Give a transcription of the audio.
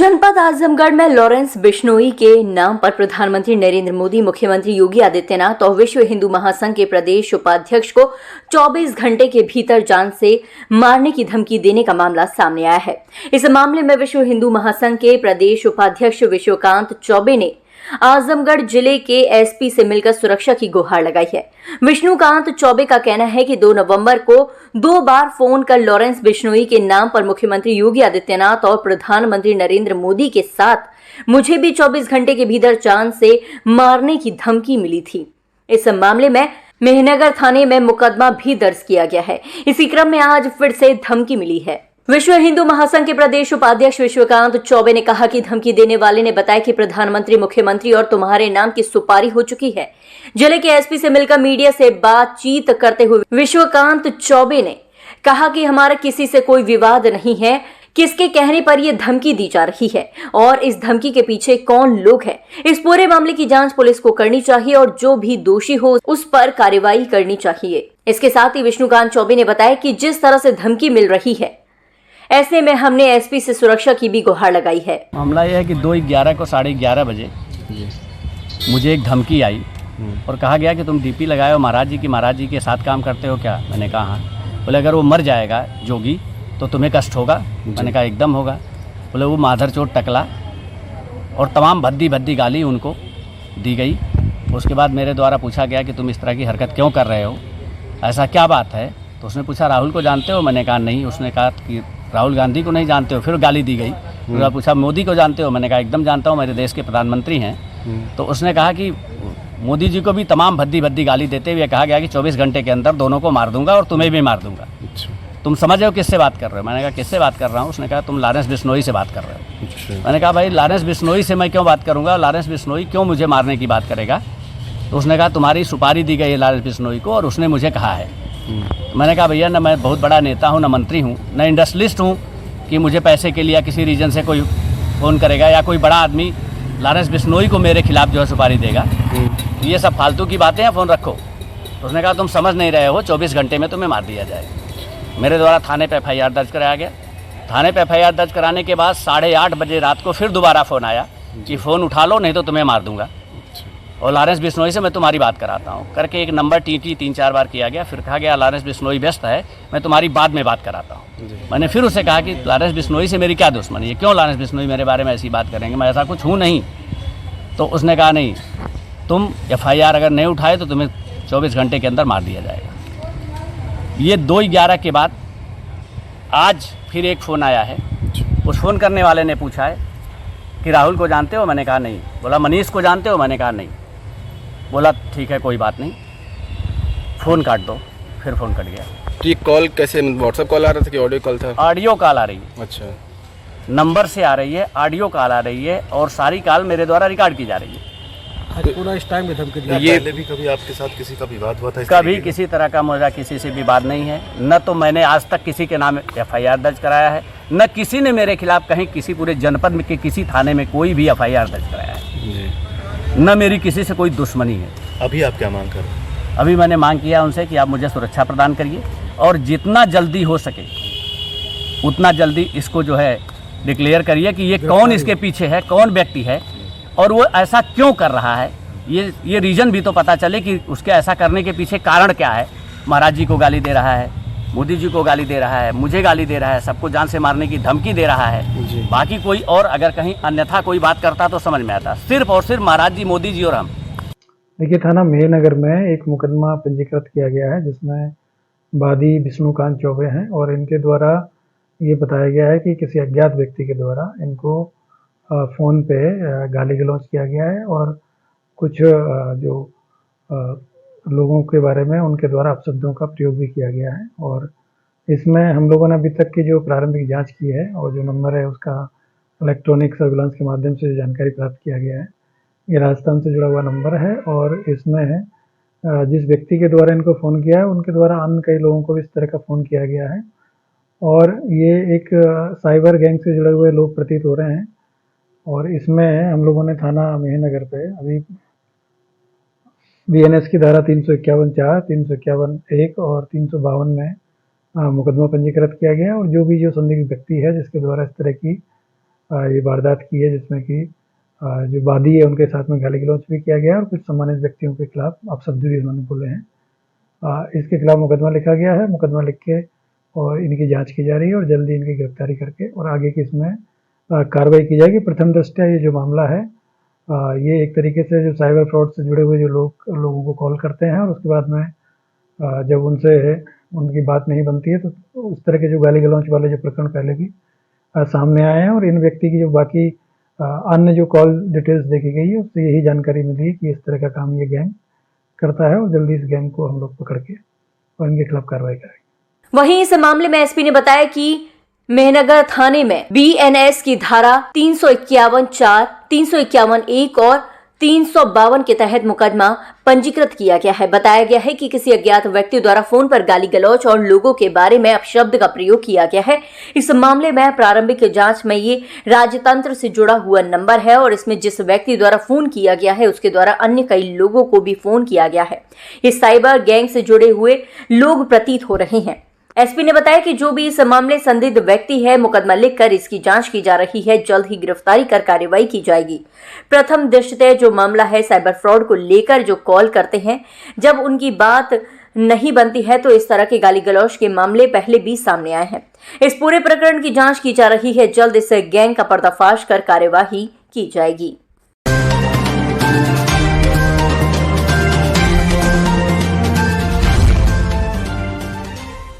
जनपद आजमगढ़ में लॉरेंस बिश्नोई के नाम पर प्रधानमंत्री नरेंद्र मोदी, मुख्यमंत्री योगी आदित्यनाथ और विश्व हिंदू महासंघ के प्रदेश उपाध्यक्ष को 24 घंटे के भीतर जान से मारने की धमकी देने का मामला सामने आया है। इस मामले में विश्व हिंदू महासंघ के प्रदेश उपाध्यक्ष विश्वकांत चौबे ने आजमगढ़ जिले के एसपी से मिलकर सुरक्षा की गुहार लगाई है। विष्णुकांत चौबे का कहना है कि 2 नवंबर को 2 बार फोन कर लॉरेंस बिश्नोई के नाम पर मुख्यमंत्री योगी आदित्यनाथ और प्रधानमंत्री नरेंद्र मोदी के साथ मुझे भी 24 घंटे के भीतर जान से मारने की धमकी मिली थी। इस मामले में मेहनगर थाने में मुकदमा भी दर्ज किया गया है। इसी क्रम में आज फिर से धमकी मिली है। विश्व हिंदू महासंघ के प्रदेश उपाध्यक्ष विश्वकांत चौबे ने कहा कि धमकी देने वाले ने बताया कि प्रधानमंत्री, मुख्यमंत्री और तुम्हारे नाम की सुपारी हो चुकी है। जिले के एसपी से मिलकर मीडिया से बातचीत करते हुए विश्वकांत चौबे ने कहा कि हमारा किसी से कोई विवाद नहीं है, किसके कहने पर यह धमकी दी जा रही है और इस धमकी के पीछे कौन लोग हैं। इस पूरे मामले की जांच पुलिस को करनी चाहिए और जो भी दोषी हो उस पर कार्रवाई करनी चाहिए। इसके साथ ही विष्णुकांत चौबे ने बताया कि जिस तरह से धमकी मिल रही है, ऐसे में हमने एसपी से सुरक्षा की भी गुहार लगाई है। मामला यह है कि 2/11 को 11:30 बजे मुझे एक धमकी आई और कहा गया कि तुम डीपी लगाए हो महाराज जी के साथ काम करते हो क्या? मैंने कहा हाँ। बोले अगर वो मर जाएगा जोगी तो तुम्हें कष्ट होगा? मैंने कहा एकदम होगा। बोले वो माधर चोट टकला और तमाम भद्दी गाली उनको दी गई। उसके बाद मेरे द्वारा पूछा गया कि तुम इस तरह की हरकत क्यों कर रहे हो, ऐसा क्या बात है? तो उसने पूछा राहुल को जानते हो? मैंने कहा नहीं। उसने कहा कि राहुल गांधी को नहीं जानते हो? फिर गाली दी गई। उसने पूछा मोदी को जानते हो? मैंने कहा एकदम जानता हूँ, मेरे देश के प्रधानमंत्री हैं। तो उसने कहा कि मोदी जी को भी तमाम भद्दी गाली देते हुए कहा गया कि 24 घंटे के अंदर दोनों को मार दूंगा और तुम्हें भी मार दूंगा। तुम समझ रहे हो किससे बात कर रहे हो? मैंने कहा किससे बात कर रहा हूँ? उसने कहा तुम लॉरेंस बिश्नोई से बात कर रहे हो। मैंने कहा भाई लॉरेंस बिश्नोई से मैं क्यों बात करूँगा? लॉरेंस बिश्नोई क्यों मुझे मारने की बात करेगा? तो उसने कहा तुम्हारी सुपारी दी गई है लॉरेंस बिश्नोई को और उसने मुझे कहा है। मैंने कहा भैया न मैं बहुत बड़ा नेता हूँ, न मंत्री हूँ, न इंडस्ट्रियलिस्ट हूँ कि मुझे पैसे के लिए किसी रीजन से कोई फ़ोन करेगा या कोई बड़ा आदमी लॉरेंस बिश्नोई को मेरे खिलाफ जो है सुपारी देगा। ये सब फालतू की बातें हैं, फ़ोन रखो। तो उसने कहा तुम समझ नहीं रहे हो, 24 घंटे में तुम्हें मार दिया जाएगा। मेरे द्वारा थाने पे FIR दर्ज कराया गया। थाने पे FIR दर्ज कराने के बाद 8:30 बजे रात को फिर दोबारा फ़ोन आया कि फ़ोन उठा लो नहीं तो तुम्हें मार दूंगा और लॉरेंस बिश्नोई से मैं तुम्हारी बात कराता हूँ करके एक नंबर TT 3-4 बार किया गया। फिर कहा गया लॉरेंस बिश्नोई व्यस्त है, मैं तुम्हारी बाद में बात कराता हूँ। मैंने फिर उसे कहा कि लॉरेंस बिश्नोई से मेरी क्या दुश्मनी है, क्यों लॉरेंस बिश्नोई मेरे बारे में ऐसी बात करेंगे, मैं ऐसा कुछ हूँ नहीं। तो उसने कहा नहीं, तुम FIR अगर नहीं उठाए तो तुम्हें 24 घंटे के अंदर मार दिया जाएगा। ये 2/11 के बाद आज फिर एक फ़ोन आया है। उस फ़ोन करने वाले ने पूछा है कि राहुल को जानते हो? मैंने कहा नहीं। बोला मनीष को जानते हो? मैंने कहा नहीं। बोला ठीक है कोई बात नहीं, फ़ोन काट दो। फिर फ़ोन कट गया। तो ये कॉल कैसे, व्हाट्सएप कॉल आ रहा था कि ऑडियो कॉल था? ऑडियो कॉल आ रही है। अच्छा, नंबर से आ रही है, ऑडियो कॉल आ रही है और सारी कॉल मेरे द्वारा रिकॉर्ड की जा रही है। पूरा इस टाइम में धमकी दी। ये पहले भी कभी आपके साथ किसी का विवाद हुआ था? कभी किसी तरह का मुझे किसी से विवाद नहीं है। न तो मैंने आज तक किसी के नाम FIR दर्ज कराया है, न किसी ने मेरे खिलाफ कहीं किसी पूरे जनपद में के किसी थाने में कोई भी FIR दर्ज कराया है। न मेरी किसी से कोई दुश्मनी है। अभी आप क्या मांग कर रहे हैं? अभी मैंने मांग किया उनसे कि आप मुझे सुरक्षा प्रदान करिए और जितना जल्दी हो सके उतना जल्दी इसको जो है डिक्लेयर करिए कि ये कौन इसके पीछे है, कौन व्यक्ति है और वो ऐसा क्यों कर रहा है। ये रीज़न भी तो पता चले कि उसके ऐसा करने के पीछे कारण क्या है। महाराज जी को गाली दे रहा है, मोदी जी को गाली दे रहा है, मुझे गाली दे रहा है, सबको जान से मारने की धमकी दे रहा है। बाकी कोई और अगर कहीं अन्यथा कोई बात करता तो समझ में आता। सिर्फ और सिर्फ महाराज जी, मोदी जी और हम। देखिए, थाना मेहनगर में एक मुकदमा पंजीकृत किया गया है जिसमें वादी विष्णुकांत चौबे हैं और इनके द्वारा ये बताया गया है कि किसी अज्ञात व्यक्ति के द्वारा इनको फ़ोन पे गाली गलौज किया गया है और कुछ जो लोगों के बारे में उनके द्वारा अपशब्दों का प्रयोग भी किया गया है। और इसमें हम लोगों ने अभी तक की जो प्रारंभिक जांच की है और जो नंबर है उसका इलेक्ट्रॉनिक सर्विलांस के माध्यम से जानकारी प्राप्त किया गया है, ये राजस्थान से जुड़ा हुआ नंबर है। और इसमें जिस व्यक्ति के द्वारा इनको फ़ोन किया है उनके द्वारा अन्य कई लोगों को भी इस तरह का फ़ोन किया गया है और ये एक साइबर गैंग से जुड़े हुए लोग प्रतीत हो रहे हैं। और इसमें हम लोगों ने थाना मेहनगर पे अभी BNS की धारा 351(4), 351(1) और 352 में मुकदमा पंजीकृत किया गया है और जो संदिग्ध व्यक्ति है जिसके द्वारा इस तरह की ये वारदात की है, जिसमें कि जो वादी है उनके साथ में गाली गलौज भी किया गया और कुछ सम्मानित व्यक्तियों के खिलाफ अपशब्द भी उन्होंने बोले हैं। इसके खिलाफ मुकदमा लिखा गया है। मुकदमा लिख के और इनकी जांच की जा रही है और जल्दी इनकी गिरफ्तारी करके और आगे की इसमें कार्रवाई की जाएगी। प्रथम दृष्टया ये जो मामला है, ये एक तरीके से जो साइबर फ्रॉड से जुड़े हुए जो लोगों को कॉल करते हैं और उसके बाद में जब उनसे उनकी बात नहीं बनती है तो उस तरह के जो गाली गलौज वाले जो प्रकरण पहले भी सामने आए हैं और इन व्यक्ति की जो बाकी अन्य जो कॉल डिटेल्स देखी गई है उससे यही जानकारी मिली है कि इस तरह का काम ये गैंग करता है और जल्दी इस गैंग को हम लोग पकड़ के और इनके खिलाफ कार्रवाई करेंगे। वहीं इस मामले में एसपी ने बताया कि मेहनगर थाने में बीएनएस की धारा 351(4), 351(1) और 352 के तहत मुकदमा पंजीकृत किया गया है। बताया गया है कि किसी अज्ञात व्यक्ति द्वारा फोन पर गाली गलौज और लोगों के बारे में अपशब्द का प्रयोग किया गया है। इस मामले में प्रारंभिक जांच में ये राजतंत्र से जुड़ा हुआ नंबर है और इसमें जिस व्यक्ति द्वारा फोन किया गया है उसके द्वारा अन्य कई लोगों को भी फोन किया गया है। ये साइबर गैंग से जुड़े हुए लोग प्रतीत हो रहे हैं। एसपी ने बताया कि जो भी इस मामले संदिग्ध व्यक्ति है, मुकदमा लिखकर इसकी जांच की जा रही है। जल्द ही गिरफ्तारी कर कार्रवाई की जाएगी। प्रथम दृष्टया जो मामला है साइबर फ्रॉड को लेकर जो कॉल करते हैं, जब उनकी बात नहीं बनती है तो इस तरह के गाली गलौज के मामले पहले भी सामने आए हैं। इस पूरे प्रकरण की जांच की जा रही है। जल्द इस गैंग का पर्दाफाश कर कार्यवाही की जाएगी।